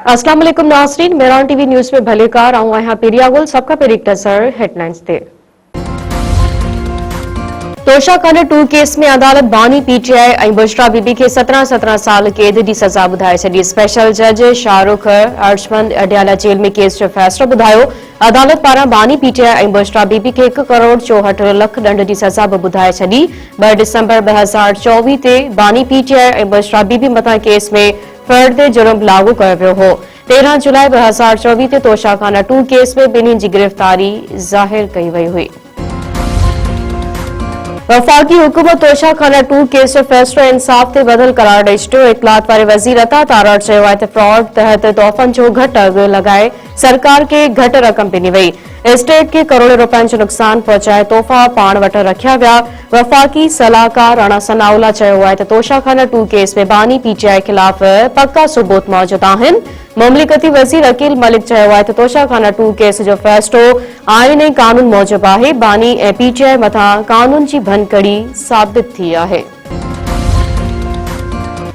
अस्सलाम वालेकुम नाज़रीन, मेरान टीवी न्यूज़ में भलेकार आऊं आहियां पेरिया गुल सबका पेर एक नज़र हेडलाइंस ते। तोशाखाना 2 केस में अदालत बानी पीटीआई ऐं बुशरा बीबी के 17 साल कैद जी सज़ा बुधाए छड़ी। स्पेशल जज शाहरुख अर्शमंद अडियाला जेल में केस जो फैसलो बुधायो। अदालत पारा बानी पीटीआई ऐं बुशरा बीबी के 1 करोड़ 64 लख दंड जी सज़ा भी बुधाए छड़ी। 2 डिसंबर 2024 ते बानी पीटीआई ऐं बुशरा बीबी मथा केस में फर्द जुर्म लागू कयो वियो हो। 13 जुलाई 2024 ते तोशाखाना 2 केस में बिन्हीं जी गिरफ्तारी ज़ाहिर कई वई हुई। वफाकी हुकूमत तोशाखाना 2 केस जो फैसलो इंसाफ ते बदल करार ॾेई छॾियो। इतलात वारे वज़ीर अता तारड़ चयो आहे त फ्रॉड तहत तोहफ़नि जो घटि अघु लॻाए सरकार के घटि रक़म ॾिनी वई। स्टेट के करोड़ों रुपयनि जो नुक़सान पहुचाए तोहफ़ा पाण वटि रखिया विया। वफाकी सलाहकार राणा सनाउल्ला चयो आहे त तोशाखाना 2 केस में बानी पीटीआई खिलाफ़ पक्का सबूत मौजूद आहिनि। मुमलिकती वज़ीर अकील मलिक चयो आहे त तोशाखाना 2 केस जो फैसलो आईन ऐं कानून मूजिब आहे। बानी ऐं पीटीआई मथां कानून जी भनकड़ी साबित थी आहे।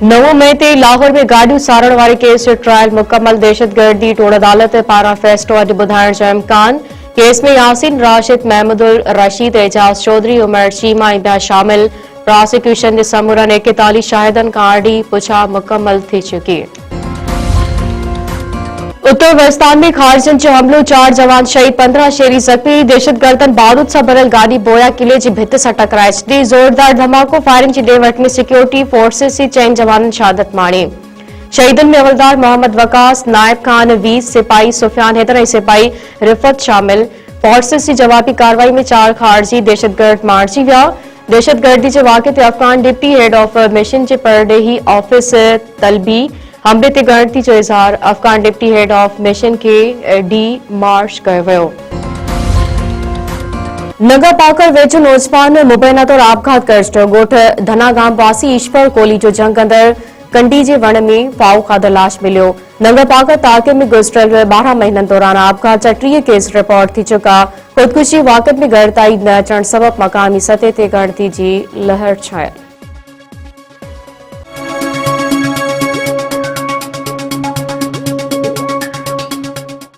9 मई ते लाहौर में गाड़ियूं सारण वारे केस जो ट्रायल मुकम्मल। दहशतगर्दी टोड़ अदालत पारां फैसलो अॼु ॿुधाइण जो इम्कान। केस में यासिन राशिद, महमूदुल रशीद, एजाज चौधरी, उमर चीमा ऐं ॿिया शामिल। प्रोसिक्यूशन जे समूरनि 41 शाहिदनि खां आरडी पुछा मुकम्मल थी चुकी। उत्तर वस्तान में खारजन जो हमलो, 4 जवान शहीद, 15 शहरी ज़ख्मी। दहशतगर्दन बारूद सां भरियल गाड़ी बोया किले जी भित सां टकराए छॾी। ज़ोरदार धमाको, फायरिंग जी ॾे वठ में सिक्योरिटी फोर्सेस जी 4 जवाननि शहादत माणी। शहीदनि में हवलदार मोहम्मद वकास, नायब खान, 20 सिपाही सुफियान हैदर ऐं सिपाही रिफत शामिल। फोर्सेस जी जवाबी कार्रवाई में 4 खारजी दहशतगर्द मारिजी विया। दहशतगर्दी जे वाक़े ते Afghan deputy head of mission जे परडेही ऑफिस तलबी हमले ते ॻणती जो इज़हार। Afghan deputy head of mission के डी मार्च कयो वियो। नगर पाकर वेझो नौजवान मुबैना तौर आपघात करे छॾियो। ॻोठ धनागाम वासी ईश्वर कोहली जो जंग अंदर कंडी जे वण में फाऊ खाधल लाश मिलियो। नगर पाकर ताक़े में गुज़िरियल 12 महीननि दौरान आपघात जा 30 केस रिपोर्ट थी चुका। ख़ुदकुशी वाक़िअनि में गिरफ्तारी न अचण सबबि मक़ामी सतह ते ॻणती जी लहर छायल।